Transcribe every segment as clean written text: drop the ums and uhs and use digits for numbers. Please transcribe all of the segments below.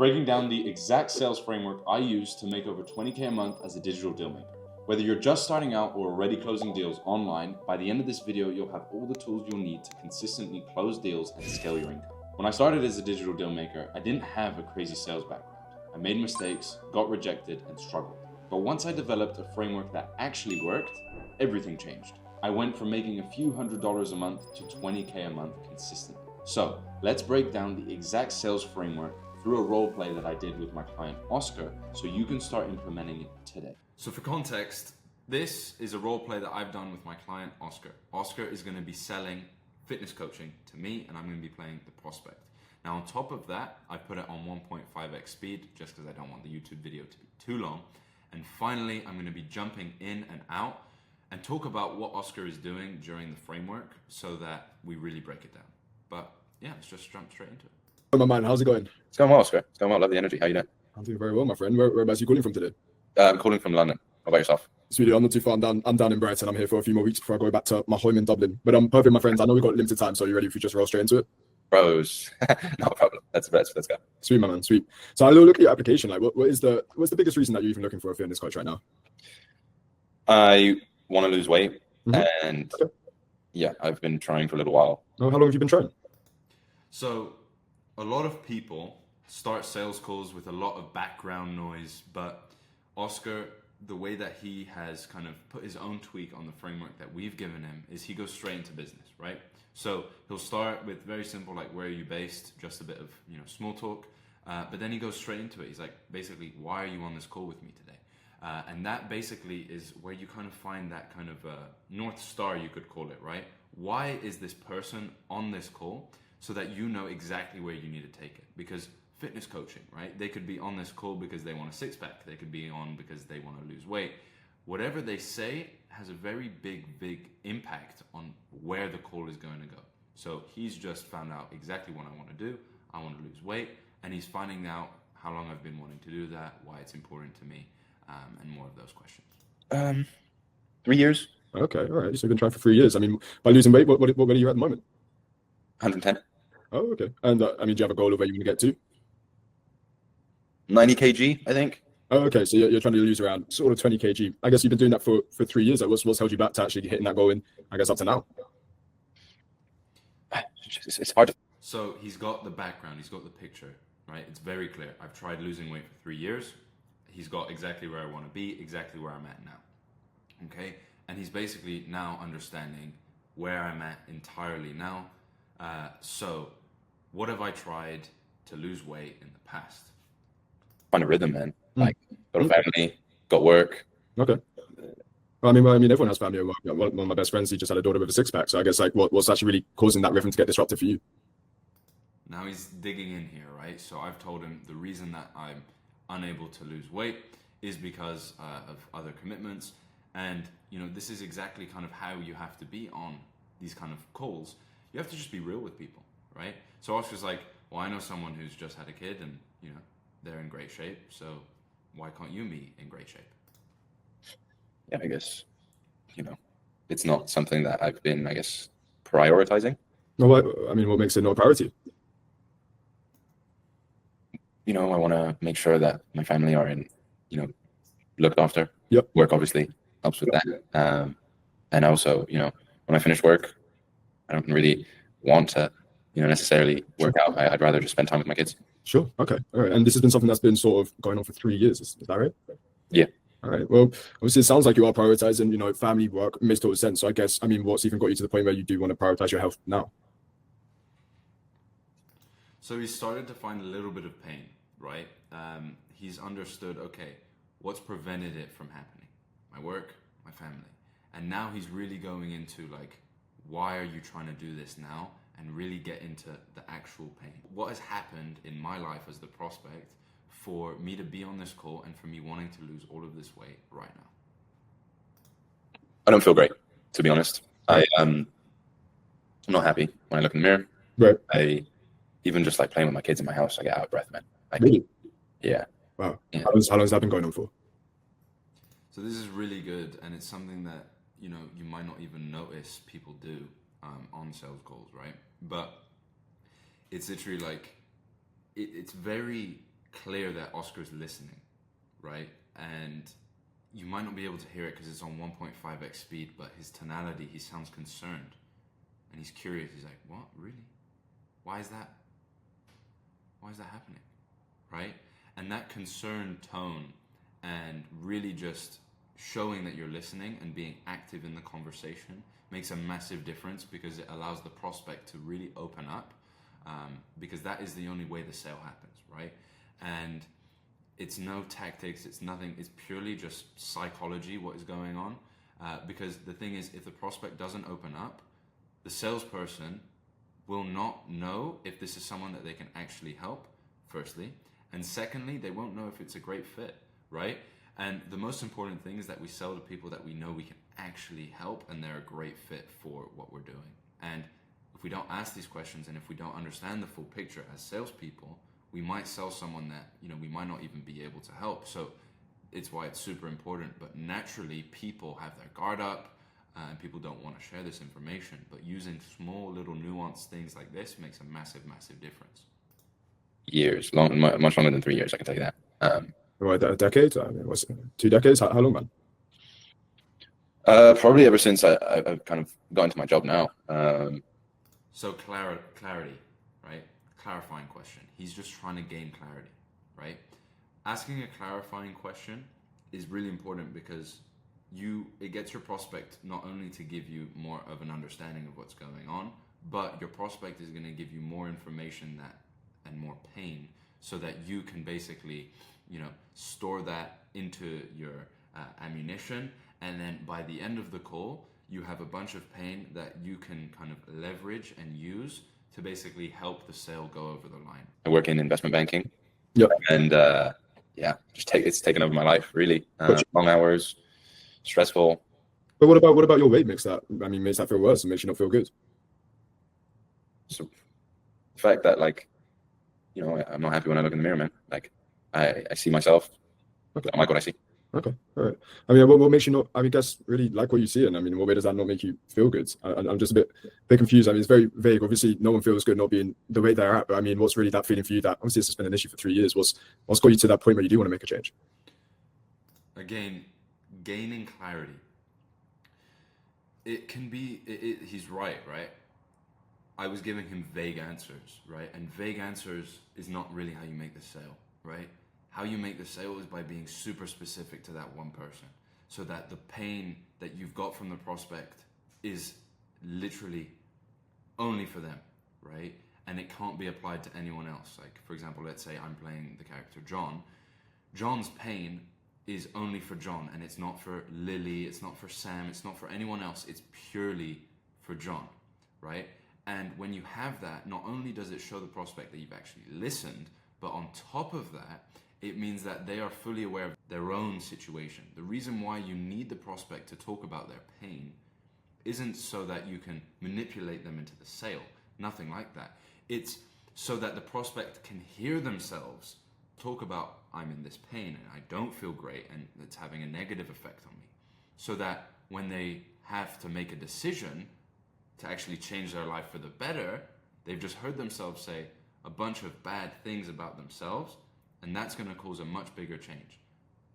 breaking down the exact sales framework I use to make over 20K a month as a digital deal maker. Whether you're just starting out or already closing deals online, by the end of this video, you'll have all the tools you'll need to consistently close deals and scale your income. When I started as a digital deal maker, I didn't have a crazy sales background. I made mistakes, got rejected, and struggled. But once I developed a framework that actually worked, everything changed. I went from making a few $100s a month to 20K a month consistently. So let's break down the exact sales framework through a role play that I did with my client Oscar, so you can start implementing it today. So for context, this is a role play that I've done with my client Oscar. Oscar is going to be selling fitness coaching to me, and I'm going to be playing the prospect. Now on top of that, I put it on 1.5x speed just because I don't want the YouTube video to be too long. And finally, I'm going to be jumping in and out and talk about what Oscar is doing during the framework so that we really break it down. But yeah, let's just jump straight into it. Oh, my man, how's it going? It's going well, Oscar. It's going well. Love the energy. How you doing? I'm doing very well, my friend. Whereabouts are you calling from today? I'm calling from London. How about yourself? Sweetie, I'm not too far. I'm down in Brighton. I'm here for a few more weeks before I go back to my home in Dublin. But I'm perfect, my friends. I know we've got limited time, so are you ready if we just roll straight into it? Bros, no problem. Let's go. Sweet, my man, sweet. So I look at your application. Like, what's the biggest reason that you're even looking for a fitness coach right now? I want to lose weight, Mm-hmm. and yeah, I've been trying for a little while. Oh, how long have you been trying? So a lot of people start sales calls with a lot of background noise, but Oscar, the way that he has kind of put his own tweak on the framework that we've given him is he goes straight into business, right? So he'll start with very simple, like, where are you based? Just a bit of, small talk. But then he goes straight into it. He's like, basically, why are you on this call with me today? And that basically is where you kind of find that kind of North Star, you could call it, right? Why is this person on this call? So that you know exactly where you need to take it. Because fitness coaching, right? They could be on this call because they want a six-pack. They could be on because they want to lose weight. Whatever they say has a very big impact on where the call is going to go. So he's just found out exactly what I want to do. I want to lose weight, and he's finding out how long I've been wanting to do that, why it's important to me, and more of those questions. 3 years. Okay, all right. So you've been trying for 3 years. I mean, by losing weight, what are you at the moment? 110. Oh, okay. And I mean, do you have a goal of where you want to get to? 90 kg, I think. Oh, okay. So you're trying to lose around sort of 20 kg. I guess you've been doing that for 3 years. Like, what's held you back to actually hitting that goal in, I guess, up to now? It's hard to... So he's got the background, he's got the picture, right? It's very clear. I've tried losing weight for 3 years. He's got exactly where I want to be, exactly where I'm at now. Okay? And he's basically now understanding where I'm at entirely now. So what have I tried to lose weight in the past? Find a rhythm, man. Like, got a family, got work. Okay. I mean, everyone has family. One of my best friends, he just had a daughter with a six-pack. So I guess, like, what's actually really causing that rhythm to get disrupted for you? Now he's digging in here, right? So I've told him the reason that I'm unable to lose weight is because of other commitments. And, this is exactly kind of how you have to be on these kind of calls. You have to just be real with people, right? So Oscar's like, well, I know someone who's just had a kid and, they're in great shape. So why can't you be in great shape? Yeah, I guess, it's not something that I've been, prioritizing. No, what makes it not a priority? I want to make sure that my family are looked after. Yep. Work obviously helps with that. And also, when I finish work, I don't really want to, necessarily work out. I'd rather just spend time with my kids. Sure. Okay. All right. And this has been something that's been sort of going on for 3 years. Is that right? Yeah. All right. Well, obviously, it sounds like you are prioritizing, family, work. Makes total sense. So I guess, what's even got you to the point where you do want to prioritize your health now? So he started to find a little bit of pain, right? He's understood, okay, what's prevented it from happening? My work, my family. And now he's really going into, like, why are you trying to do this now? And really get into the actual pain. What has happened in my life as the prospect for me to be on this call and for me wanting to lose all of this weight right now? I don't feel great, to be honest. I'm not happy when I look in the mirror. Right. I even just like playing with my kids in my house, I get out of breath, man. Really? Yeah. Wow. Yeah. How long has that been going on for? So this is really good, and it's something that you might not even notice people do on sales calls, right? But it's literally like it's very clear that Oscar's listening, right? And you might not be able to hear it because it's on 1.5x speed, but his tonality, he sounds concerned and he's curious. He's like, what, really? Why is that? Why is that happening, right? And that concerned tone and really just showing that you're listening and being active in the conversation makes a massive difference, because it allows the prospect to really open up, because that is the only way the sale happens, right? And it's no tactics, it's nothing, it's purely just psychology, what is going on. Because the thing is, if the prospect doesn't open up, the salesperson will not know if this is someone that they can actually help, firstly. And secondly, they won't know if it's a great fit, right? And the most important thing is that we sell to people that we know we can actually help and they're a great fit for what we're doing. And if we don't ask these questions and if we don't understand the full picture as salespeople, we might sell someone that, we might not even be able to help. So it's why it's super important. But naturally, people have their guard up and people don't want to share this information. But using small little nuanced things like this makes a massive, massive difference. Years, much longer than 3 years, I can tell you that. What, a decade? I mean, what's 2 decades? How long, man? Probably ever since I've kind of got into my job now. So clarity, right? Clarifying question. He's just trying to gain clarity, right? Asking a clarifying question is really important, because it gets your prospect not only to give you more of an understanding of what's going on, but your prospect is going to give you more information and more pain, so that you can basically, store that into your ammunition. And then by the end of the call, you have a bunch of pain that you can kind of leverage and use to basically help the sale go over the line. I work in investment banking. Yep. And it's taken over my life, really. Long hours, stressful. But what about your weight makes that feel worse and makes you not feel good? So the fact that, I'm not happy when I look in the mirror, man. Like, I see myself. Okay. I don't like what I see. Okay, all right. What makes you not, guess, really like what you see? And in what way does that not make you feel good? I'm just a bit confused. It's very vague. Obviously, no one feels good not being the way they're at. But what's really that feeling for you that, obviously, this has been an issue for 3 years? What's got you to that point where you do want to make a change? Again, gaining clarity. It can be, he's right? I was giving him vague answers, right? And vague answers is not really how you make the sale, right? How you make the sale is by being super specific to that one person, so that the pain that you've got from the prospect is literally only for them, right? And it can't be applied to anyone else. Like, for example, let's say I'm playing the character John. John's pain is only for John, and it's not for Lily, it's not for Sam, it's not for anyone else. It's purely for John, right? And when you have that, not only does it show the prospect that you've actually listened, but on top of that, it means that they are fully aware of their own situation. The reason why you need the prospect to talk about their pain isn't so that you can manipulate them into the sale. Nothing like that. It's so that the prospect can hear themselves talk about, I'm in this pain and I don't feel great and it's having a negative effect on me. So that when they have to make a decision to actually change their life for the better, they've just heard themselves say a bunch of bad things about themselves, and that's going to cause a much bigger change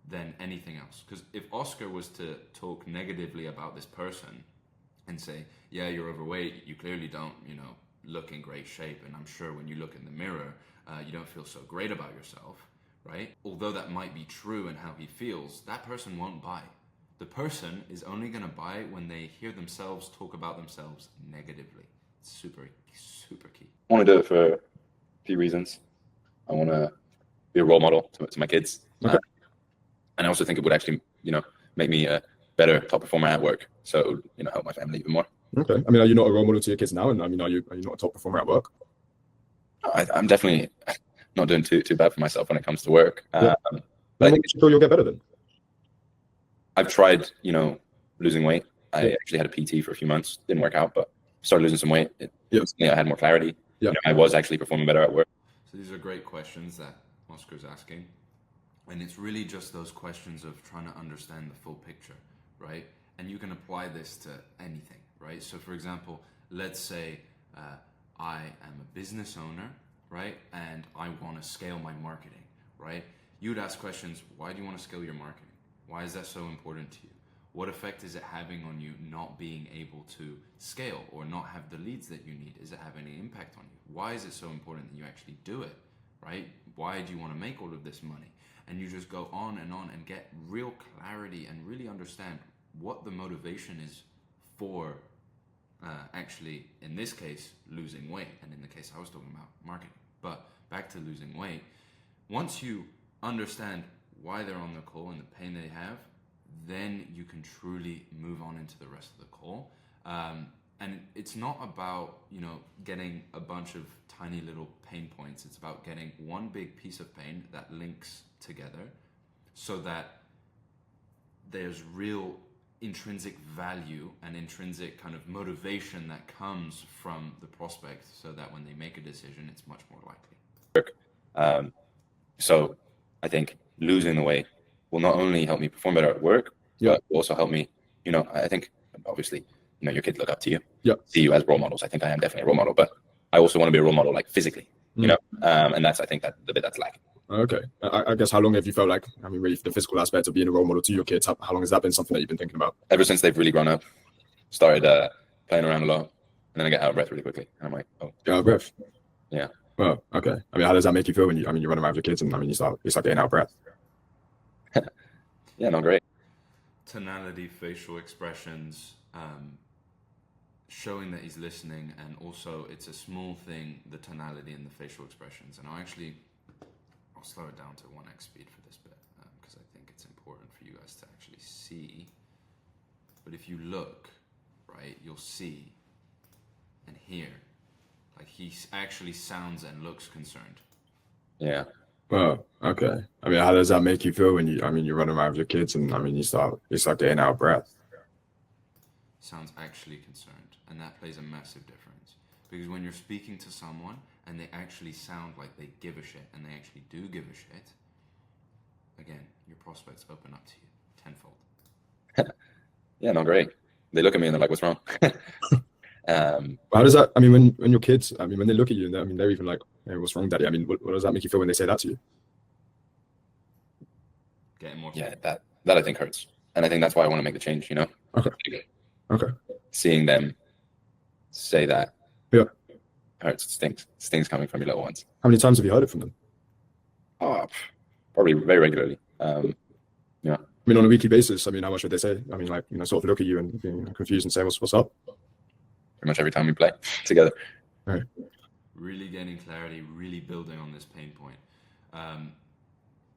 than anything else. Because if Oscar was to talk negatively about this person and say, yeah, you're overweight, you clearly don't, look in great shape, and I'm sure when you look in the mirror, you don't feel so great about yourself, right? Although that might be true in how he feels, that person won't buy. The person is only going to buy when they hear themselves talk about themselves negatively. It's super, super key. I want to do it for a few reasons. I want to be a role model to my kids. Okay. And I also think it would actually, make me a better top performer at work. So, help my family even more. Okay. Are you not a role model to your kids now? And are you not a top performer at work? I'm definitely not doing too bad for myself when it comes to work. Yeah. But you feel you'll get better then? I've tried, losing weight. I actually had a PT for a few months. Didn't work out, but started losing some weight. I had more clarity. Yeah. I was actually performing better at work. So these are great questions that Oscar's asking. And it's really just those questions of trying to understand the full picture, right? And you can apply this to anything, right? So for example, let's say I am a business owner, right? And I want to scale my marketing. right? You would ask questions, why do you want to scale your marketing? Why is that so important to you? What effect is it having on you not being able to scale or not have the leads that you need? Is it having any impact on you? Why is it so important that you actually do it, right? Why do you want to make all of this money? And you just go on and get real clarity and really understand what the motivation is for actually, in this case, losing weight. And in the case I was talking about, marketing. But back to losing weight. Once you understand why they're on the call and the pain they have, then you can truly move on into the rest of the call. And it's not about, getting a bunch of tiny little pain points. It's about getting one big piece of pain that links together so that there's real intrinsic value and intrinsic kind of motivation that comes from the prospect, so that when they make a decision, it's much more likely. So I think losing the weight will not only help me perform better at work, but will also help me, I think obviously, your kids look up to you, see you as role models. I think I am definitely a role model, but I also want to be a role model, like physically, and that's, I think, that the bit that's lacking. Okay. I guess how long have you felt like, really the physical aspect of being a role model to your kids, how long has that been something that you've been thinking about? Ever since they've really grown up, started playing around a lot, and then I get out of breath really quickly. And I'm like, oh. Out of breath? Yeah. Well, okay. How does that make you feel when you run around with your kids and you start getting out of breath? Yeah, no, great. Tonality, facial expressions, showing that he's listening, and also it's a small thing, the tonality and the facial expressions. And I'll slow it down to 1x speed for this bit, because I think it's important for you guys to actually see. But if you look, right, you'll see and hear, like he actually sounds and looks concerned. Yeah. Well, okay. How does that make you feel when you run around with your kids and you start getting out of breath? Sounds actually concerned, and that plays a massive difference, because when you're speaking to someone and they actually sound like they give a shit, and they actually do give a shit, again, your prospects open up to you tenfold. Yeah, no, great. They look at me and they're like, what's wrong? How does that, when your kids, when they look at you and they're even like, hey, what's wrong, Daddy? What does that make you feel when they say that to you? Getting more. Yeah, that I think hurts. And I think that's why I want to make the change, Okay. Seeing them say that hurts. It stings coming from your little ones. How many times have you heard it from them? Oh, probably very regularly. On a weekly basis, how much would they say? Sort of look at you and be confused and say, what's up? Pretty much every time we play together. Right. Really gaining clarity, really building on this pain point.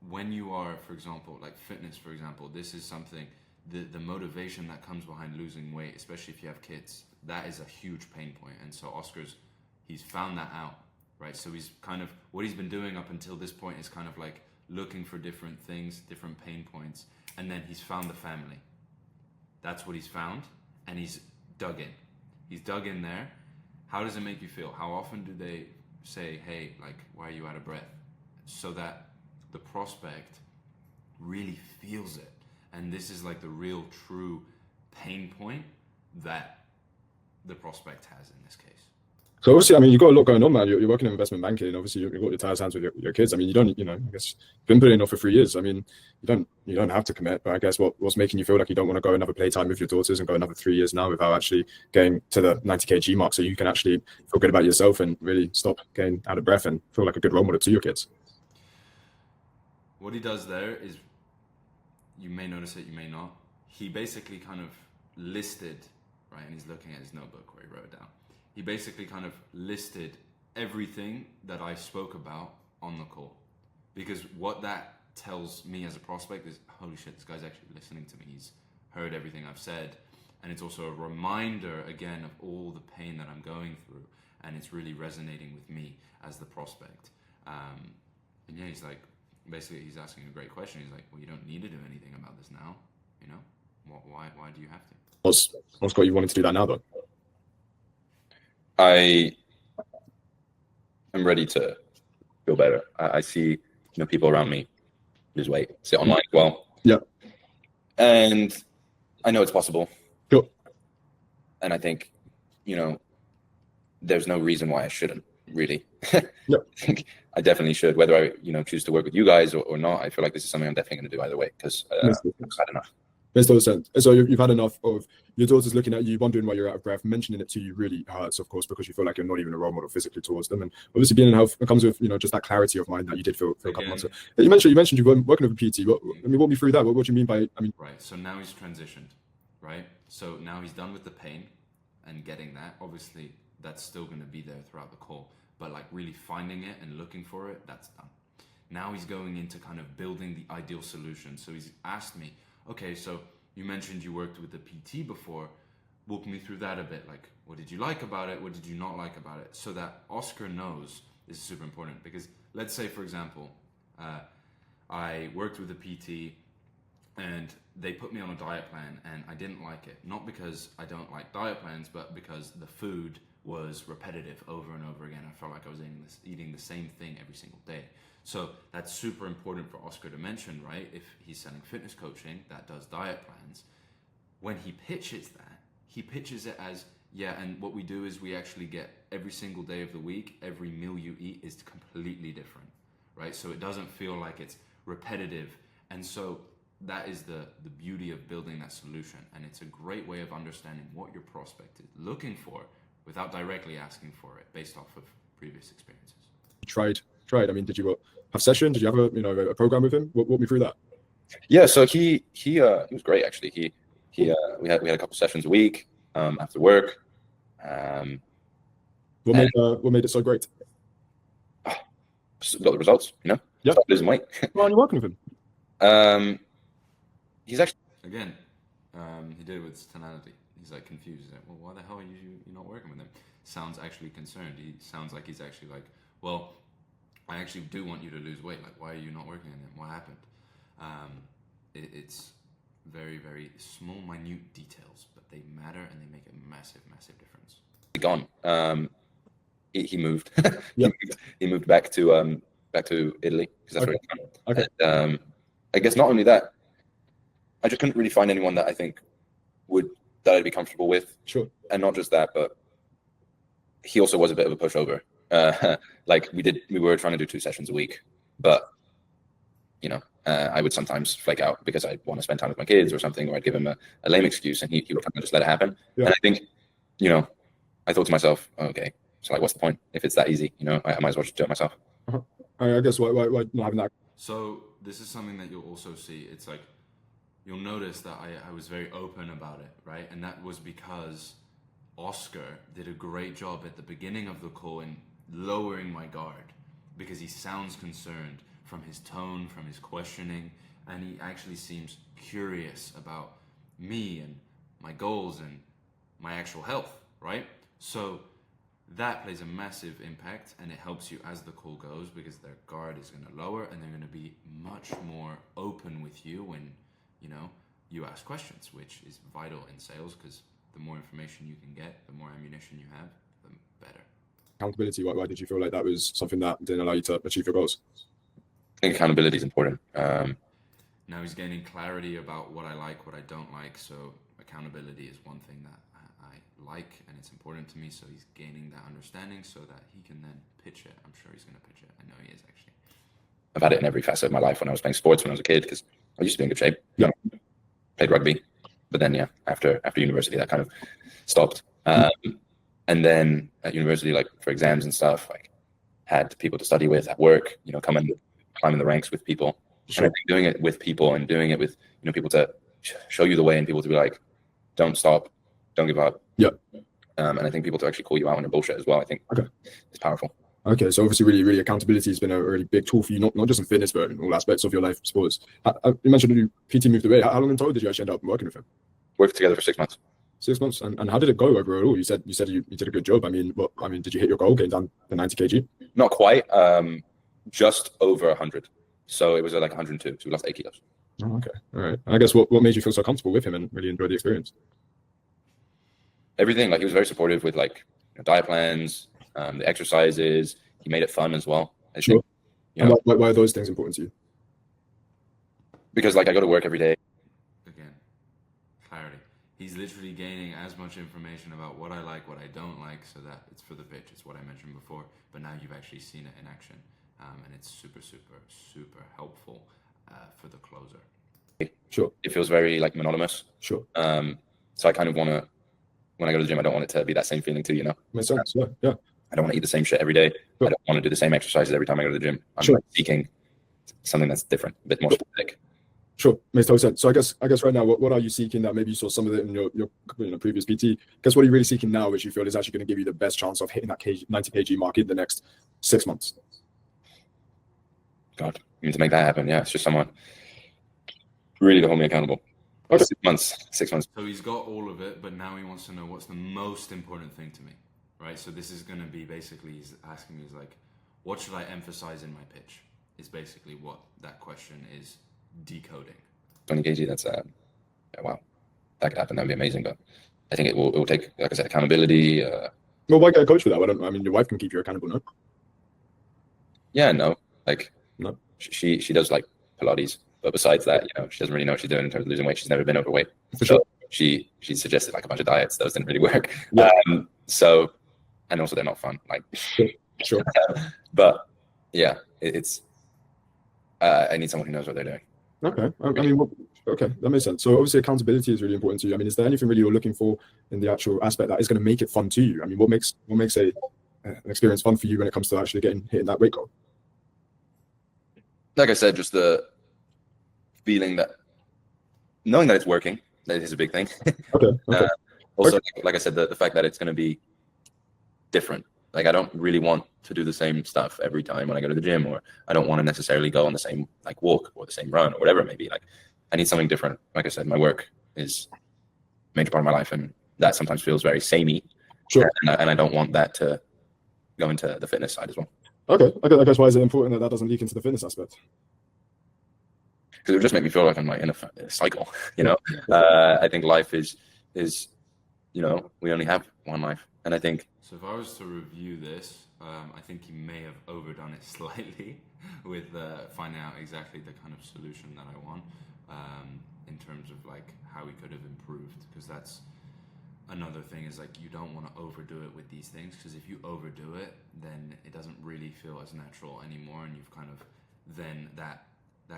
When you are, for example, like fitness, for example, this is something, the motivation that comes behind losing weight, especially if you have kids, that is a huge pain point. And so he's found that out, right? So he's kind of, what he's been doing up until this point is kind of like looking for different things, different pain points, and then he's found the family. That's what he's found, and he's dug in. He's dug in there. How does it make you feel? How often do they say, hey, like, why are you out of breath? So that the prospect really feels it. And this is like the real true pain point that the prospect has in this case. So obviously, you've got a lot going on, man. You're working in investment banking. Obviously, you've got your tires hands with your kids. You don't, I guess you've been putting it off for 3 years. You don't have to commit, but I guess what's making you feel like you don't want to go another playtime with your daughters and go another 3 years now without actually getting to the 90 kg mark, so you can actually feel good about yourself and really stop getting out of breath and feel like a good role model to your kids. What he does there is, you may notice it, you may not. He basically kind of listed, right, and he's looking at his notebook where he wrote it down. He basically kind of listed everything that I spoke about on the call. Because what that tells me as a prospect is, holy shit, this guy's actually listening to me. He's heard everything I've said. And it's also a reminder, again, of all the pain that I'm going through. And it's really resonating with me as the prospect. And yeah, he's like, basically, he's asking a great question. He's like, well, you don't need to do anything about this now. Why do you have to? What's got you wanting to do that now, though? I am ready to feel better. I see, people around me lose weight, sit online as well. Yeah. And I know it's possible. Sure. And I think, there's no reason why I shouldn't, really. Yep. I definitely should. Whether I, choose to work with you guys or not, I feel like this is something I'm definitely going to do either way because I've had enough. Makes total sense. And so you've had enough of your daughters looking at you, wondering why you're out of breath. Mentioning it to you really hurts, of course, because you feel like you're not even a role model physically towards them. And obviously, being in health comes with just that clarity of mind that you did feel a couple months ago. You mentioned you were working with a PT. Walk me through that. What do you mean by? Right. So now he's transitioned, right? So now he's done with the pain and getting that. Obviously, that's still going to be there throughout the call, but like really finding it and looking for it, that's done. Now he's going into kind of building the ideal solution. So he's asked me, okay, so you mentioned you worked with the PT before. Walk me through that a bit. Like, what did you like about it? What did you not like about it? So that Oscar knows. This is super important because let's say, for example, I worked with a PT and they put me on a diet plan and I didn't like it. Not because I don't like diet plans, but because the food was repetitive over and over again. I felt like I was eating the same thing every single day. So that's super important for Oscar to mention, right? If he's selling fitness coaching that does diet plans, when he pitches that, he pitches it as, yeah, and what we do is we actually get every single day of the week, every meal you eat is completely different, right? So it doesn't feel like it's repetitive. And so that is the beauty of building that solution. And it's a great way of understanding what your prospect is looking for without directly asking for it based off of previous experiences. Tried. I mean, did you have session? Did you have a program with him? Walk me through that. Yeah, so he was great actually. We had a couple sessions a week after work. What made it so great? Just got the results, Yeah. Stop losing weight. Why are you working with him? He's actually he did it with tonality. He's like confused. He's like, well, why the hell are you not working with him? Sounds actually concerned. He sounds like he's actually like, well, I actually do want you to lose weight. Like, why are you not working on him? What happened? It's very, very small, minute details, but they matter and they make a massive, massive difference. Gone. He moved. He moved back to Italy because that's where he's from. Okay. And, I guess not only that, I just couldn't really find anyone that I think that I'd be comfortable with. Sure. And not just that, but he also was a bit of a pushover. Like we were trying to do 2 sessions a week, but I would sometimes flake out because I want to spend time with my kids or something, or I'd give him a lame excuse and he would kind of just let it happen. Yeah. And I think, I thought to myself, okay, so like, what's the point if it's that easy? I might as well just do it myself. Uh-huh. I guess why not having that? So this is something that you'll also see. It's like, you'll notice that I was very open about it, right? And that was because Oscar did a great job at the beginning of the call in lowering my guard because he sounds concerned from his tone, from his questioning, and he actually seems curious about me and my goals and my actual health, right? So that plays a massive impact and it helps you as the call goes because their guard is going to lower and they're going to be much more open with you when you ask questions, which is vital in sales because the more information you can get, the more ammunition you have, the better. Accountability, why did you feel like that was something that didn't allow you to achieve your goals? I think accountability is important. Now he's gaining clarity about what I like, what I don't like. So accountability is one thing that I like and it's important to me. So he's gaining that understanding so that he can then pitch it. I'm sure he's going to pitch it. I know he is actually. I've had it in every facet of my life when I was playing sports when I was a kid because I used to be in good shape. Yeah. Played rugby. But then, after university, that kind of stopped. And then at university, like for exams and stuff, like had people to study with at work, come and climb in the ranks with people. Sure. And I think doing it with people and doing it with, people to show you the way and people to be like, don't stop, don't give up. Yeah. And I think people to actually call you out on your bullshit as well, I think it's powerful. Okay, so obviously really, really accountability has been a really big tool for you, not just in fitness, but in all aspects of your life, sports. You mentioned your PT moved away. How long in total did you actually end up working with him? Worked together for 6 months. 6 months, and how did it go overall? You said you did a good job. I mean, did you hit your goal, getting down to 90 kg? Not quite. Just over 100. So it was like 102. So we lost 8 kilos. Oh, okay, all right. And I guess what made you feel so comfortable with him and really enjoy the experience? Everything. Like he was very supportive with like diet plans, the exercises. He made it fun as well. Sure. And why are those things important to you? Because like I go to work every day. Again, clarity. He's literally gaining as much information about what I like, what I don't like, so that it's for the pitch. It's what I mentioned before, but now you've actually seen it in action. and it's super, super, super helpful for the closer. Sure. It feels very like monotonous. Sure. So I kind of want to, when I go to the gym, I don't want it to be that same feeling too, you know? Makes sense. Yeah. Yeah. I don't want to eat the same shit every day. Sure. I don't want to do the same exercises every time I go to the gym. I'm Sure. like seeking something that's different, a bit more specific. Sure, makes total sense. So I guess right now, what are you seeking that maybe you saw some of it in your previous PT? I guess what are you really seeking now, which you feel is actually going to give you the best chance of hitting that 90 kg mark in the next 6 months? God, you need to make that happen. Yeah, it's just someone really to hold me accountable. Okay. 6 months. 6 months. So he's got all of it, but now he wants to know what's the most important thing to me, right? So this is going to be basically, he's asking me, he's like, what should I emphasize in my pitch? Is basically what that question is decoding. 20 kg, that's yeah, wow, that could happen. That'd be amazing, but I think it will take, like I said, accountability. Well, why get a coach for that? I mean, your wife can keep you accountable, no? Yeah, no, like no, she does like Pilates, but besides that, you know, she doesn't really know what she's doing in terms of losing weight. She's never been overweight. For sure. She suggested like a bunch of diets. Those didn't really work. Yeah. So, and also they're not fun. Like, sure. But yeah, it's I need someone who knows what they're doing. Okay. I mean, okay, that makes sense. So obviously accountability is really important to you. I mean, is there anything really you're looking for in the actual aspect that is going to make it fun to you? I mean, what makes an experience fun for you when it comes to actually hitting that weight goal? Like I said, just the feeling that, knowing that it's working, that is a big thing. Okay. Also, like I said, the fact that it's going to be different. Like, I don't really want to do the same stuff every time when I go to the gym, or I don't want to necessarily go on the same like walk or the same run or whatever it may be. Like, I need something different. Like I said, my work is a major part of my life, and that sometimes feels very samey. Sure. And I don't want that to go into the fitness side as well. Okay. I guess why is it important that doesn't leak into the fitness aspect? Because it would just make me feel like I'm like in a cycle, you know. I think life is, you know, we only have one life, and I think. So if I was to review this, I think he may have overdone it slightly with finding out exactly the kind of solution that I want in terms of like how he could have improved, because that's another thing, is like you don't want to overdo it with these things, because if you overdo it, then it doesn't really feel as natural anymore, and you've kind of then that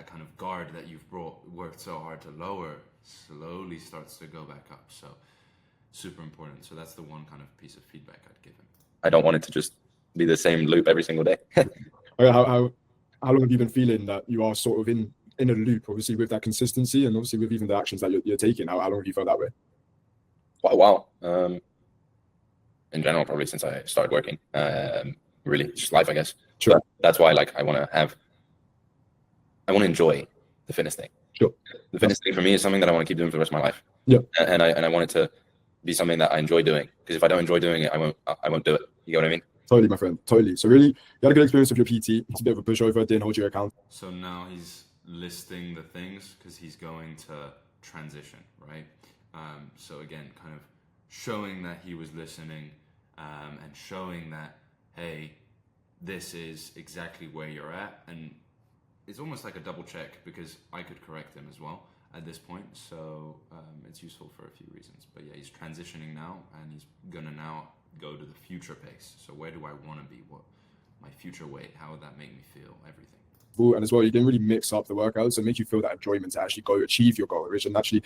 kind of guard that you've worked so hard to lower slowly starts to go back up. So super important. So that's the one kind of piece of feedback I'd give him. I don't want it to just be the same loop every single day. How long have you been feeling that you are sort of in a loop, obviously with that consistency and obviously with even the actions that you're taking? How long have you felt that way? Quite a while. In general, probably since I started working. Really, just life, I guess. Sure. But that's why, like, I want to enjoy the fitness thing. Sure. The fitness thing for me is something that I want to keep doing for the rest of my life. Yeah. And I want it to be something that I enjoy doing. Because if I don't enjoy doing it, I won't do it. You know what I mean? Totally, my friend. Totally. So really, you had a good experience with your PT. It's a bit of a pushover. Didn't hold your account. So now he's listing the things because he's going to transition, right? So again, kind of showing that he was listening and showing that, hey, this is exactly where you're at. And it's almost like a double check, because I could correct him as well at this point. So it's useful for a few reasons. But yeah, he's transitioning now, and he's going to now go to the future pace. So where do I want to be? What my future weight? How would that make me feel? Everything. And as well, you didn't really mix up the workouts and make you feel that enjoyment to actually go achieve your goal, which and actually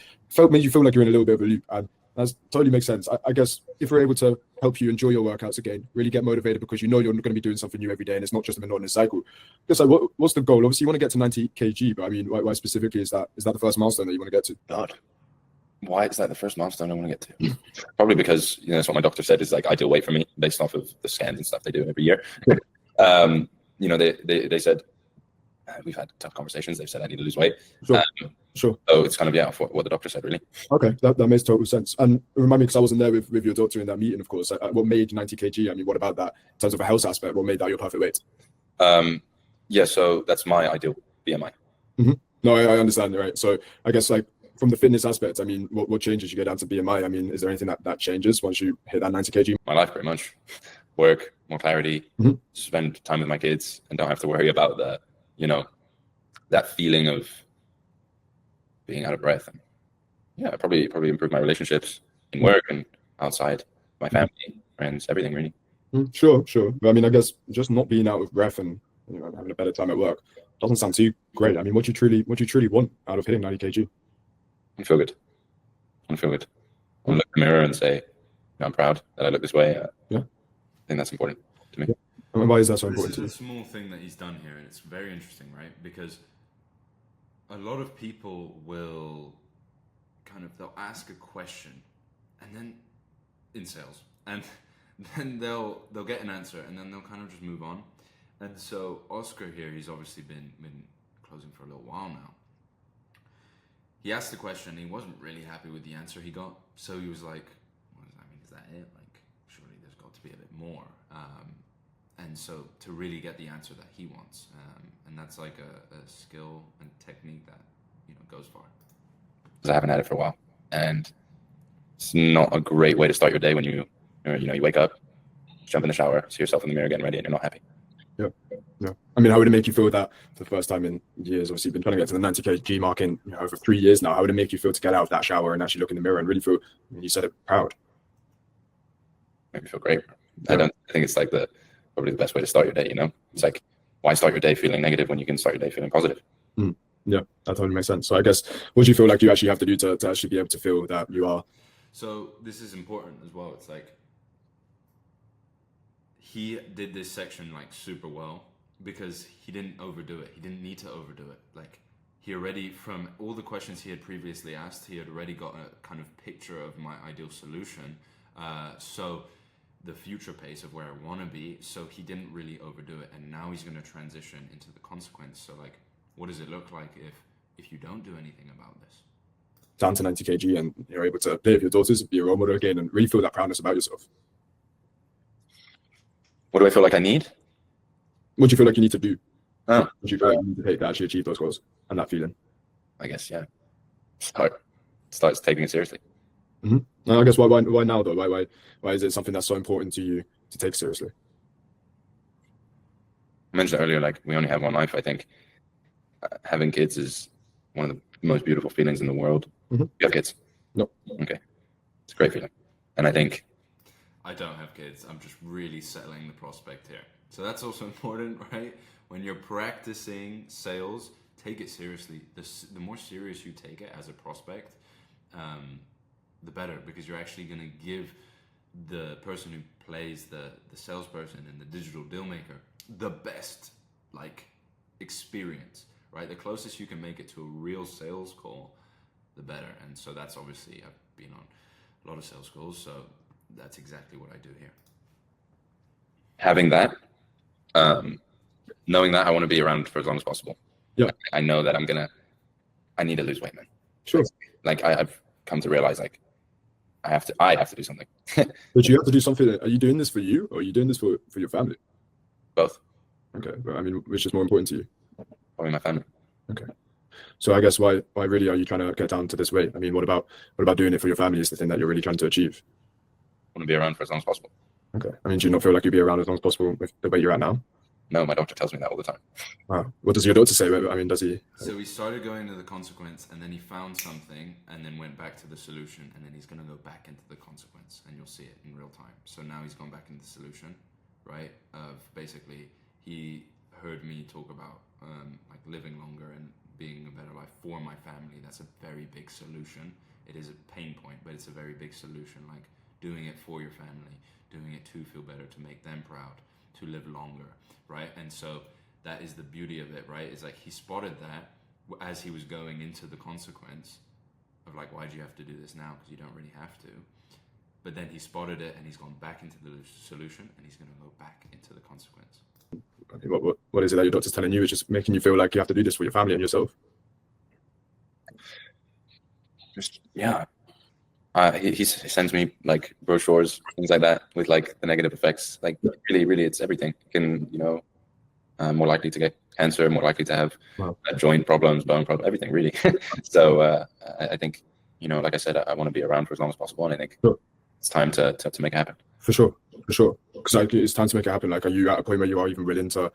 made you feel like you're in a little bit of a loop. And that totally makes sense. I guess if we're able to help you enjoy your workouts again, really get motivated because you know you're going to be doing something new every day and it's not just a monotonous cycle. Just like, what's the goal? Obviously, you want to get to 90 kg, but I mean, why specifically is that the first milestone that you want to get to? God, why is that the first milestone I want to get to? Probably because, you know, that's what my doctor said is like ideal weight for me based off of the scans and stuff they do every year. You know, they said, we've had tough conversations. They've said I need to lose weight. Sure. So it's kind of, what the doctor said, really. Okay, that makes total sense. And remind me, because I wasn't there with your doctor in that meeting, of course, what made 90 kg? I mean, what about that in terms of a health aspect? What made that your perfect weight? Yeah, so that's my ideal BMI. Mm-hmm. No, I understand, right? So I guess like from the fitness aspect, I mean, what changes you get down to BMI? I mean, is there anything that changes once you hit that 90 kg? My life, pretty much. Work, more clarity, spend time with my kids, and don't have to worry about the, you know, that feeling of being out of breath. And yeah, probably improve my relationships in work and outside, my family, friends, everything really. Sure. But I mean, I guess just not being out of breath and having a better time at work. Doesn't sound too great. I mean, what do you truly want out of hitting 90 kg? I feel good. I feel good. I look in the mirror and say, I'm proud that I look this way. Yeah. I think that's important to me. Yeah. And why is that so important to you? This is a small thing that he's done here, and it's very interesting, right? Because a lot of people will they'll ask a question, and then in sales, and then they'll get an answer, and then they'll kind of just move on. And so Oscar here, he's obviously been closing for a little while now. He asked the question, he wasn't really happy with the answer he got, so he was like, is that it? Like, surely there's got to be a bit more. And so to really get the answer that he wants, and that's like a skill and technique that goes far. Because I haven't had it for a while, and it's not a great way to start your day when you wake up, jump in the shower, see yourself in the mirror, getting ready, and you're not happy. Yeah. I mean, how would it make you feel that for the first time in years? Obviously, you've been trying to get to the 90 kg mark in over 3 years now. How would it make you feel to get out of that shower and actually look in the mirror and really feel, you said it, proud? Make me feel great. Yeah. I think it's like probably the best way to start your day. It's like, why start your day feeling negative when you can start your day feeling positive? Yeah, that totally makes sense. So I guess, what do you feel like you actually have to do to actually be able to feel that you are? So this is important as well. It's like, he did this section like super well because he didn't overdo it. He didn't need to overdo it. Like, he already, from all the questions he had previously asked, he had already got a kind of picture of my ideal solution. So the future pace of where I want to be. So he didn't really overdo it. And now he's going to transition into the consequence. So like, what does it look like if you don't do anything about this? Down to 90 kg and you're able to play with your daughters, be a role model again, and really feel that proudness about yourself. What do I feel like I need? What do you feel like you need to do? What do you feel like you need to take to actually achieve those goals and that feeling? I guess, yeah. Starts taking it seriously. Mm-hmm. I guess why now though? Why is it something that's so important to you to take seriously? I mentioned earlier, like, we only have one life. I think having kids is one of the most beautiful feelings in the world. Mm-hmm. You have kids? No. Okay. It's a great feeling. And I think I don't have kids. I'm just really settling the prospect here. So that's also important, right? When you're practicing sales, take it seriously. The more serious you take it as a prospect, the better, because you're actually going to give the person who plays the salesperson and the digital deal maker the best experience, right? The closest you can make it to a real sales call, the better. And so that's obviously, I've been on a lot of sales calls, so that's exactly what I do here. Having that, knowing that I want to be around for as long as possible. Yeah. I know that I need to lose weight, man. Sure. Like I've come to realize, like, I have to do something. But you have to do something. Are you doing this for you, or are you doing this for your family? Both. Okay. But I mean, which is more important to you? Probably my family. Okay. So I guess why really are you trying to get down to this weight? I mean, what about doing it for your family is the thing that you're really trying to achieve? I want to be around for as long as possible. Okay. I mean, do you not feel like you'd be around as long as possible with the weight you're at now? No, my doctor tells me that all the time. Wow. What does your doctor say? I mean, does he? So he started going to the consequence, and then he found something, and then went back to the solution, and then he's going to go back into the consequence, and you'll see it in real time. So now he's gone back into the solution, right? Of basically, he heard me talk about living longer and being a better life for my family. That's a very big solution. It is a pain point, but it's a very big solution. Like, doing it for your family, doing it to feel better, to make them proud, to live longer, right? And so that is the beauty of it, right? It's like he spotted that as he was going into the consequence of like, why do you have to do this now? Because you don't really have to. But then he spotted it, and he's gone back into the solution, and he's going to go back into the consequence. What is it that your doctor's telling you? It's just making you feel like you have to do this for your family and yourself? Yeah. He sends me like brochures, things like that, with like the negative effects. Like, really, it's everything. You can, more likely to get cancer, more likely to have joint problems, bone problems, everything, really. So I think, like I said, I want to be around for as long as possible, and I think it's time to make it happen. For sure. Because it's time to make it happen. Like, are you at a point where you are even willing to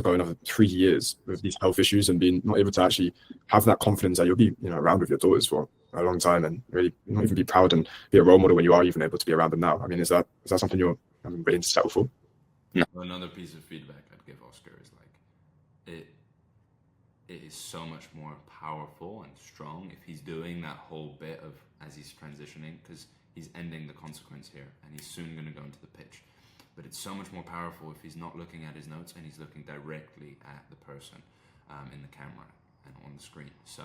go another 3 years with these health issues and being not able to actually have that confidence that you'll be, around with your daughters for a long time, and really not even be proud and be a role model when you are even able to be around them now? I mean, is that something you're willing to settle for? No. Another piece of feedback I'd give Oscar is like, it is so much more powerful and strong if he's doing that whole bit of as he's transitioning, because he's ending the consequence here and he's soon going to go into the pitch. But it's so much more powerful if he's not looking at his notes and he's looking directly at the person in the camera and on the screen. So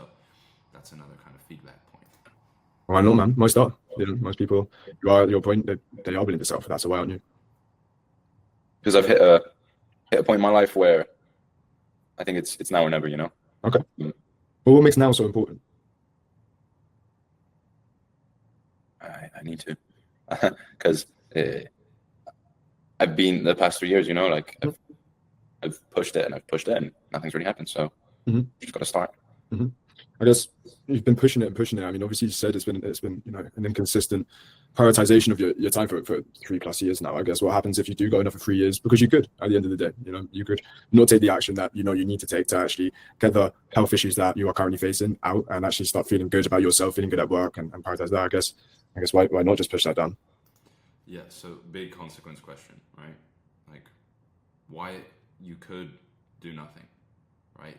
that's another kind of feedback point. Why not, man? Most are. You know, most people, you are at your point, they are willing to sell for that. So why aren't you? Because I've hit a point in my life where I think it's now or never, you know? Okay. Well, what makes now so important? I need to. Because I've been the past 3 years, you know, like I've pushed it and nothing's really happened. So just got to start. I guess you've been pushing it. I mean, obviously you said it's been you know, an inconsistent prioritization of your time for 3+ years now. I guess what happens if you do go enough for 3 years, because you could at the end of the day, you know, you could not take the action that you know you need to take to actually get the health issues that you are currently facing out and actually start feeling good about yourself, feeling good at work and prioritize that. I guess why not just push that down? Yeah, so big consequence question, right? Like, why you could do nothing, right?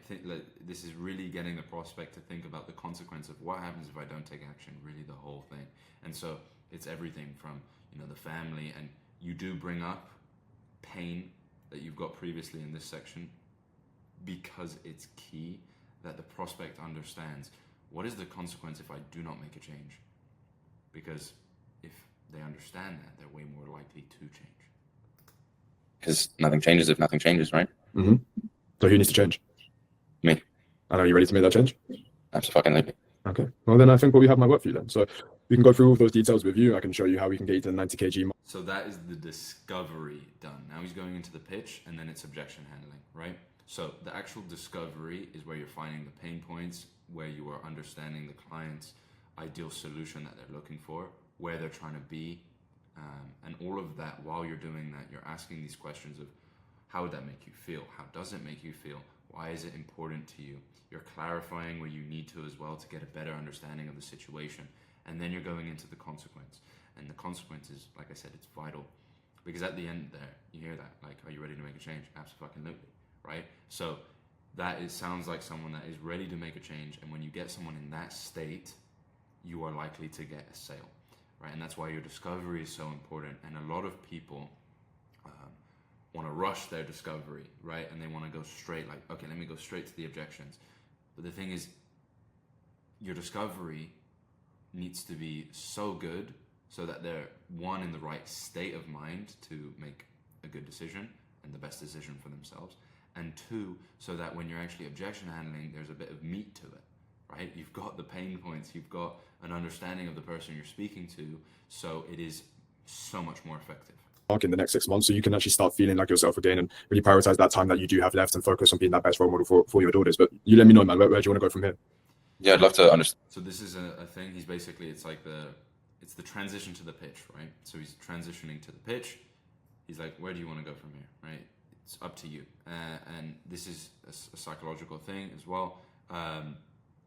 This is really getting the prospect to think about the consequence of what happens if I don't take action, really the whole thing. And so it's everything from, you know, the family, and you do bring up pain that you've got previously in this section because it's key that the prospect understands what is the consequence if I do not make a change. Because if they understand that, they're way more likely to change. Because nothing changes if nothing changes, right? So who needs to change? Me. And are you ready to make that change? Absolutely. Okay. Well, then I think we have my work for you then. So we can go through all those details with you. I can show you how we can get you to the 90 kg. So that is the discovery done. Now he's going into the pitch, and then it's objection handling, right? So the actual discovery is where you're finding the pain points, where you are understanding the client's ideal solution that they're looking for, where they're trying to be, and all of that. While you're doing that, you're asking these questions of how would that make you feel? How does it make you feel? Why is it important to you? You're clarifying where you need to as well to get a better understanding of the situation. And then you're going into the consequence. And the consequence is, like I said, it's vital. Because at the end there, you hear that, like, are you ready to make a change? Absolutely, right? So that sounds like someone that is ready to make a change. And when you get someone in that state, you are likely to get a sale, right? And that's why your discovery is so important. And a lot of people want to rush their discovery, right? And they want to go straight, like, okay, let me go straight to the objections. But the thing is, your discovery needs to be so good so that they're, one, in the right state of mind to make a good decision and the best decision for themselves, and two, so that when you're actually objection handling, there's a bit of meat to it, right? You've got the pain points, you've got an understanding of the person you're speaking to, so it is so much more effective. In the next 6 months, so you can actually start feeling like yourself again and really prioritize that time that you do have left and focus on being that best role model for your daughters. But you let me know, man, where do you want to go from here? Yeah, I'd love to understand. So this is a thing. He's basically, it's the transition to the pitch, right? So he's transitioning to the pitch. He's like, where do you want to go from here, right? It's up to you. And this is a psychological thing as well.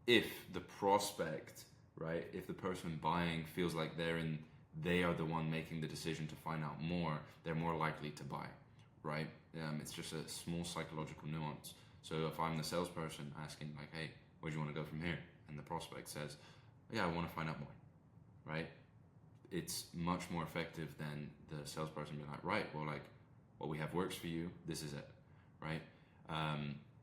If the prospect, right, if the person buying feels like they are the one making the decision to find out more, they're more likely to buy, right? It's just a small psychological nuance. So if I'm the salesperson asking, like, hey, where do you want to go from here? And the prospect says, yeah, I want to find out more, right? It's much more effective than the salesperson being like, right, well, like, what we have works for you, this is it, right?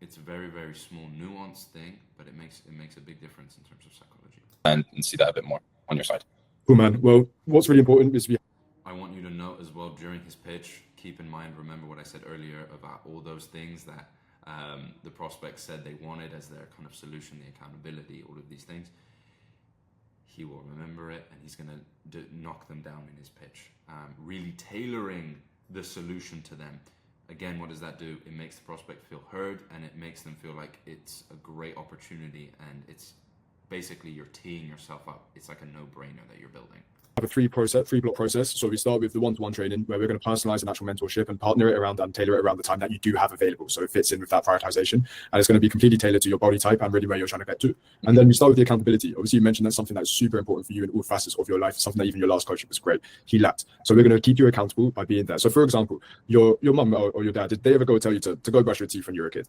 It's a very, very small nuanced thing, but it makes a big difference in terms of psychology. And see that a bit more on your side. Cool, man. Well, what's really important is I want you to note as well during his pitch, keep in mind, remember what I said earlier about all those things that the prospect said they wanted as their kind of solution, the accountability, all of these things. He will remember it and he's going to knock them down in his pitch, really tailoring the solution to them. Again, what does that do? It makes the prospect feel heard and it makes them feel like it's a great opportunity, and it's basically you're teeing yourself up. It's like a no-brainer that you're building. have a three-block process. So we start with the one-to-one training, where we're going to personalize an actual mentorship and partner it around and tailor it around the time that you do have available. So it fits in with that prioritization, and it's going to be completely tailored to your body type and really where you're trying to get to. And then we start with the accountability. Obviously, you mentioned that's something that's super important for you in all facets of your life, something that even your last coach was great. He lacked. So we're going to keep you accountable by being there. So for example, your mum or your dad, did they ever go tell you to go brush your teeth when you were a kid?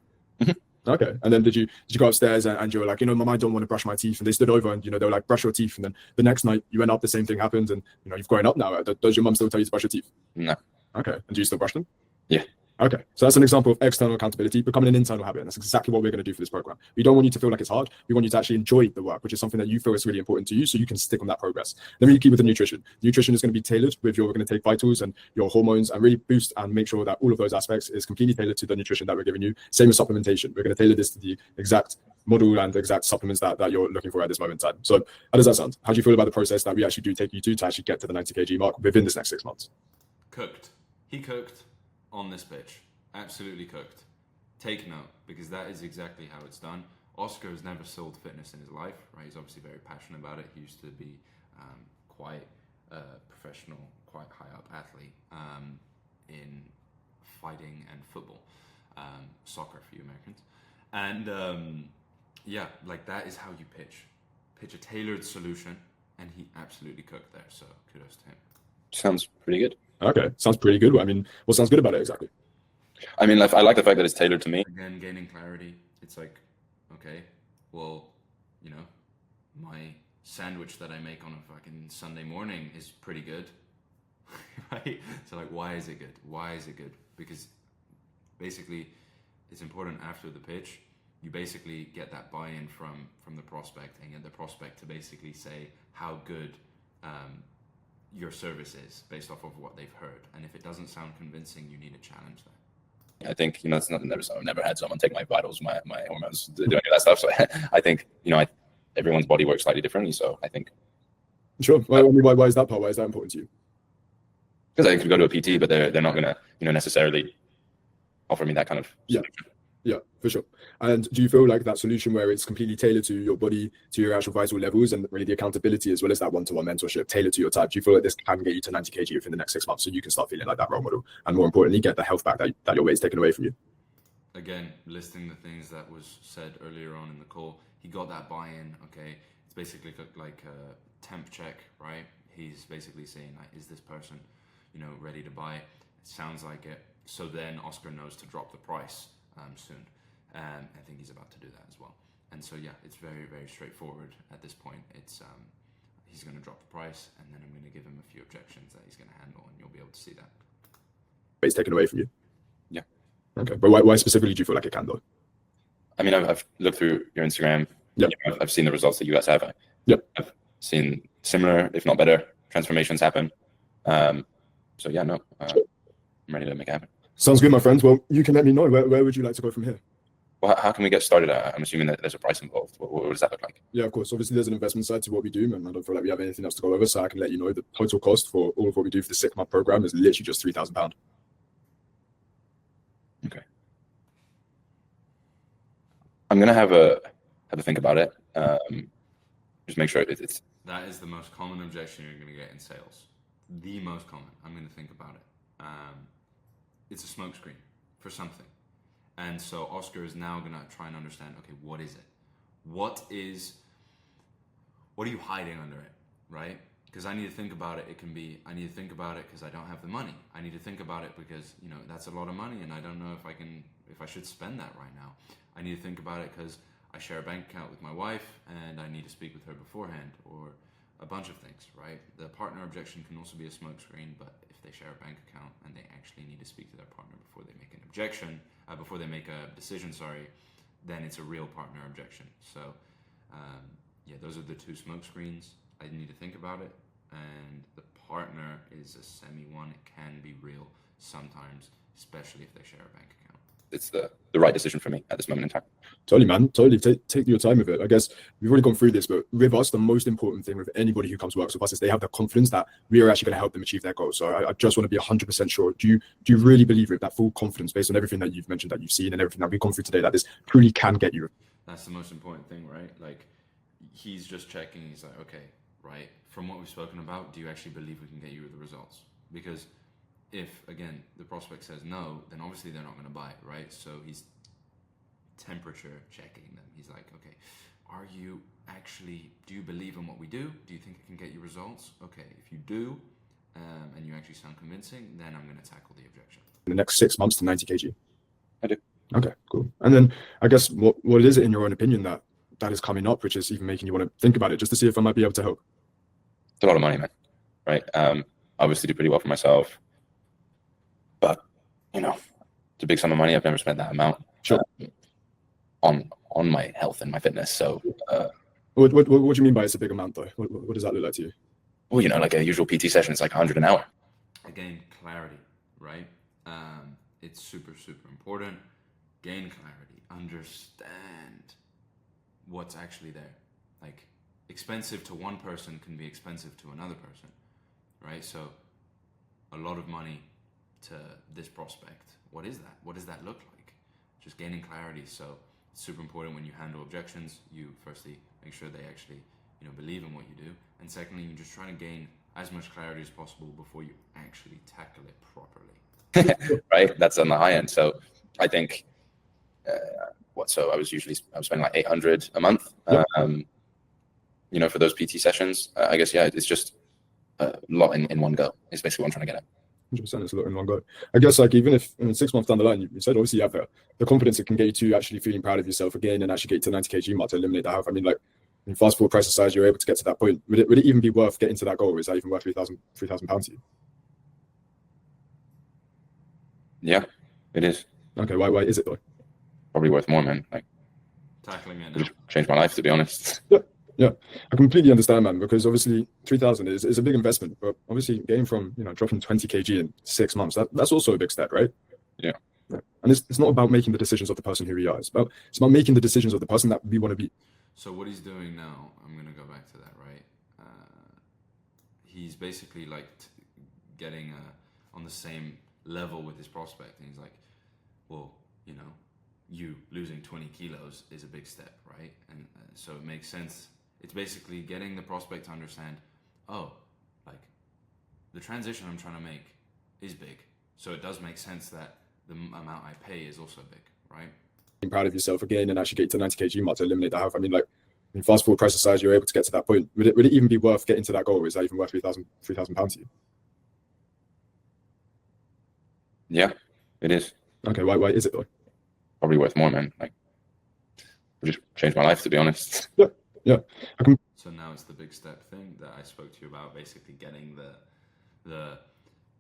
Okay. And then did you go upstairs and you were like, Mom, I don't want to brush my teeth, and they stood over and they were like, brush your teeth, and then the next night you went up, the same thing happened, and you've grown up now. Does your mum still tell you to brush your teeth? No. Okay. And do you still brush them? Yeah. Okay, so that's an example of external accountability becoming an internal habit, and that's exactly what we're going to do for this program. We don't want you to feel like it's hard. We want you to actually enjoy the work, which is something that you feel is really important to you, so you can stick on that progress. Then we keep with the nutrition. The nutrition is going to be tailored we're going to take vitals and your hormones and really boost and make sure that all of those aspects is completely tailored to the nutrition that we're giving you. Same with supplementation. We're going to tailor this to the exact model and exact supplements that you're looking for at this moment in time. So how does that sound? How do you feel about the process that we actually do take you to actually get to the 90 kg mark within this next 6 months? Cooked. He cooked on this pitch. Absolutely cooked. Take note, because that is exactly how it's done. Oscar has never sold fitness in his life, right? He's obviously very passionate about it. He used to be quite a professional, quite high up athlete in fighting and football, soccer for you Americans. And yeah, like that is how you pitch a tailored solution, and he absolutely cooked there. So kudos to him. Sounds pretty good. Okay, sounds pretty good. I mean, what sounds good about it exactly? I mean, I like the fact that it's tailored to me. Again, gaining clarity. It's like, okay, well, my sandwich that I make on a fucking Sunday morning is pretty good, right? So like, why is it good? Why is it good? Because basically, it's important after the pitch. You basically get that buy-in from the prospect, and get the prospect to basically say how good your service is based off of what they've heard. And if it doesn't sound convincing, you need to challenge that. I think, it's nothing. I've never had someone take my vitals, my hormones, do any of that stuff. So I think, everyone's body works slightly differently. So I think. Sure. Why is that part? Why is that important to you? Because I could go to a PT, but they're not going to, necessarily offer me that kind of solution. Yeah, for sure. And do you feel like that solution where it's completely tailored to your body, to your actual vital levels, and really the accountability as well as that one-to-one mentorship tailored to your type, do you feel like this can get you to 90 kg within the next 6 months, so you can start feeling like that role model, and more importantly, get the health back that your weight's taken away from you? Again, listing the things that was said earlier on in the call, he got that buy-in. Okay, it's basically like a temp check, right? He's basically saying, like, is this person, ready to buy? It sounds like it. So then Oscar knows to drop the price soon. I think he's about to do that as well. And so yeah, it's very, very straightforward at this point. It's he's going to drop the price, and then I'm going to give him a few objections that he's going to handle, and you'll be able to see that. It's taken away from you. Yeah. Okay, but why specifically do you feel like it can though? I mean, I've looked through your Instagram. Yeah. I've seen the results that you guys have. Yeah. I've seen similar, if not better, transformations happen. So yeah, no, I'm ready to make it happen. Sounds good, my friends. Well, you can let me know where would you like to go from here? Well, how can we get started? I'm assuming that there's a price involved. What does that look like? Yeah, of course. Obviously, there's an investment side to what we do, and I don't feel like we have anything else to go over, so I can let you know the total cost for all of what we do for the 6-month program is literally just £3,000. Okay. I'm gonna have a think about it. Just make sure it's. That is the most common objection you're going to get in sales. The most common. I'm going to think about it. It's a smokescreen for something. And so Oscar is now going to try and understand, okay, what is it? What are you hiding under it, right? Because I need to think about it. I need to think about it because I don't have the money. I need to think about it because, that's a lot of money, and I don't know if I should spend that right now. I need to think about it because I share a bank account with my wife and I need to speak with her beforehand, or a bunch of things, right? The partner objection can also be a smokescreen, but if they share a bank account and they actually need to speak to their partner before they make an objection, before they make a decision, then it's a real partner objection. So, yeah, those are the two smokescreens. I need to think about it, and the partner is a semi-one. It can be real sometimes, especially if they share a bank account. It's the right decision for me at this moment in time. Totally, man. Totally. Take your time with it. I guess we've already gone through this, but with us, the most important thing with anybody who comes to work with us is they have the confidence that we are actually going to help them achieve their goals. So I just want to be 100% sure. Do you really believe with that full confidence based on everything that you've mentioned, that you've seen, and everything that we've gone through today, that this truly can get you? That's the most important thing, right? Like, he's just checking. He's like, okay, right? From what we've spoken about, do you actually believe we can get you the results? Because if, again, the prospect says no, then obviously they're not going to buy it, right? So he's temperature checking them. He's like, okay, do you believe in what we do? Do you think it can get you results? Okay, if you do, and you actually sound convincing, then I'm going to tackle the objection. In the next 6 months to 90 kg? I do. Okay, cool. And then I guess what is it in your own opinion that is coming up, which is even making you want to think about it, just to see if I might be able to help? It's a lot of money, man. Right? Obviously do pretty well for myself, but it's a big sum of money. I've never spent that amount. Sure. On my health and my fitness. So what do you mean by it's a big amount though? What does that look like to you? Well, like a usual PT session, it's like 100 an hour. Again, clarity, right? It's super, super important. Gain clarity, understand what's actually there. Like, expensive to one person can be expensive to another person, right? So a lot of money to this prospect. What is that? What does that look like? Just gaining clarity. So it's super important when you handle objections. You firstly make sure they actually believe in what you do, and secondly, you're just trying to gain as much clarity as possible before you actually tackle it properly. Right? That's on the high end. So I think so I was spending like 800 a month. Yep. For those PT sessions. I guess it's just a lot in one go. It's basically what I'm trying to get at. 100%, it's a lot in one go. I guess like even if in 6 months down the line, you said obviously you have the confidence it can get you to actually feeling proud of yourself again and actually get to 90 kg mark to eliminate that health. I mean, like, fast forward price aside, you're able to get to that point. Would it even be worth getting to that goal? Or is that even worth £3,000 to you? Yeah, it is. Okay, why is it though? Probably worth more, man. Like, tackling it now. Changed my life, to be honest. Yeah, I completely understand, man, because obviously 3,000 is a big investment, but obviously getting from dropping 20 kg in 6 months, that's also a big step, right? Yeah. And it's not about making the decisions of the person who we are. It's about making the decisions of the person that we want to be. So what he's doing now, I'm going to go back to that, right? He's basically like getting on the same level with his prospect. And he's like, well, you losing 20 kilos is a big step, right? And so it makes sense. It's basically getting the prospect to understand, like, the transition I'm trying to make is big. So it does make sense that the amount I pay is also big, right? Being proud of yourself again and actually get to 90 kg mark to eliminate that health. I mean, like, fast forward price aside, you're able to get to that point. Would it even be worth getting to that goal? Or is that even worth £3,000 to you? Yeah, it is. Okay, why is it though? Probably worth more, man. Like, it just changed my life, to be honest. Yeah. So now it's the big step thing that I spoke to you about, basically getting the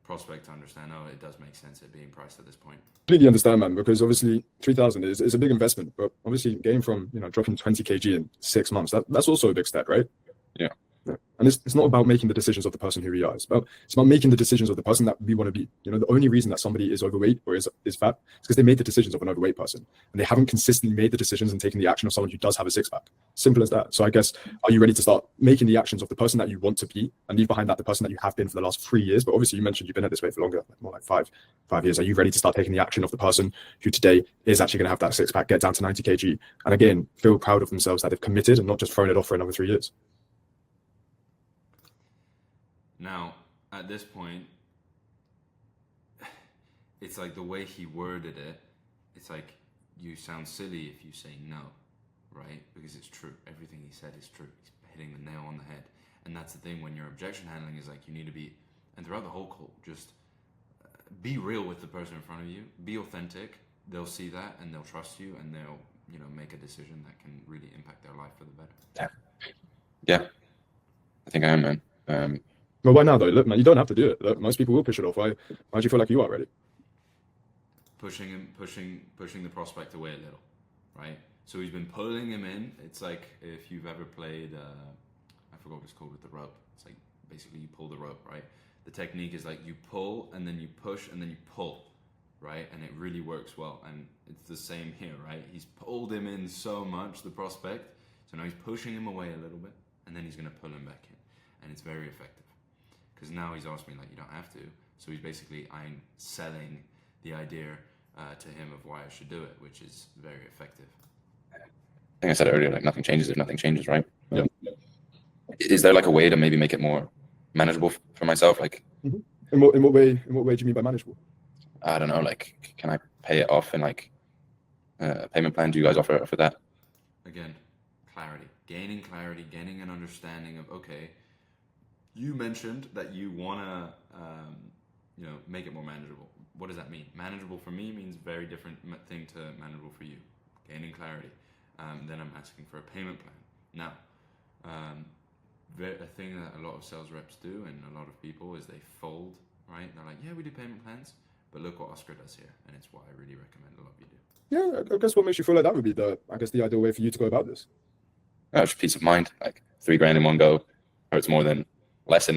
prospect to understand, it does make sense it being priced at this point. Completely understand, man, because obviously 3,000 is a big investment, but obviously getting from dropping 20 kg in 6 months, that's also a big step, right? Yeah. And it's not about making the decisions of the person who we are. It's about making the decisions of the person that we want to be. The only reason that somebody is overweight or is fat is because they made the decisions of an overweight person, and they haven't consistently made the decisions and taken the action of someone who does have a six-pack. Simple as that. So I guess, are you ready to start making the actions of the person that you want to be and leave behind that the person that you have been for the last 3 years? But obviously you mentioned you've been at this weight for longer, more like five years. Are you ready to start taking the action of the person who today is actually going to have that six-pack, get down to 90 kg, and again, feel proud of themselves that they've committed and not just thrown it off for another 3 years? Now, at this point, it's like the way he worded it, it's like you sound silly if you say no, right? Because it's true. Everything he said is true. He's hitting the nail on the head. And that's the thing when you're objection handling is like you need to be, and throughout the whole call, just be real with the person in front of you. Be authentic. They'll see that and they'll trust you and they'll, make a decision that can really impact their life for the better. Yeah. I think I am, man. Well, why now though? Look, man, you don't have to do it. Look, most people will push it off. Why do you feel like you are ready? Pushing the prospect away a little, right? So he's been pulling him in. It's like if you've ever played, I forgot what it's called with the rope. It's like basically you pull the rope, right? The technique is like you pull and then you push and then you pull, right? And it really works well. And it's the same here, right? He's pulled him in so much, the prospect. So now he's pushing him away a little bit and then he's going to pull him back in. And it's very effective. Because now he's asked me, like, you don't have to. So he's basically, I'm selling the idea to him of why I should do it, which is very effective. I think I said earlier, like, nothing changes if nothing changes, right? Yeah. Is there like a way to maybe make it more manageable for myself? Like, in what way do you mean by manageable? I don't know. Like, can I pay it off in like a payment plan? Do you guys offer that? Again, clarity, gaining an understanding of, okay, you mentioned that you want to, make it more manageable. What does that mean? Manageable for me means very different thing to manageable for you. Gaining clarity. Then I'm asking for a payment plan. Now, a thing that a lot of sales reps do and a lot of people is they fold, right? They're like, yeah, we do payment plans, but look what Oscar does here. And it's what I really recommend a lot of you do. Yeah, I guess what makes you feel like that would be the ideal way for you to go about this. Just peace of mind. Like $3,000 in one go hurts more than less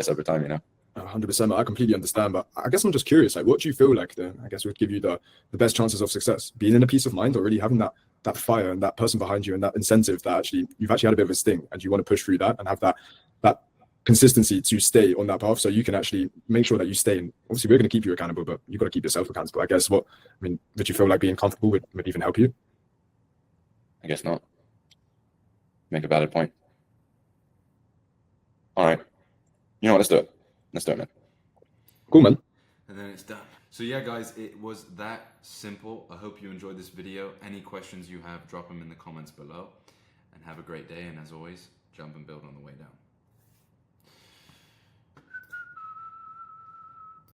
over time, 100%. I completely understand, but I guess I'm just curious. Like, what do you feel like I guess would give you the best chances of success? Being in a peace of mind, or really having that fire and that person behind you and that incentive that you've actually had a bit of a sting and you want to push through that and have that consistency to stay on that path, so you can actually make sure that you stay. And obviously, we're going to keep you accountable, but you've got to keep yourself accountable. I guess. Did you feel like being comfortable would even help you? I guess not. Make a valid point. All right. You know what? Let's do it, man. Cool, man. And then it's done. So yeah, guys, it was that simple. I hope you enjoyed this video. Any questions you have, drop them in the comments below. And have a great day. And as always, jump and build on the way down.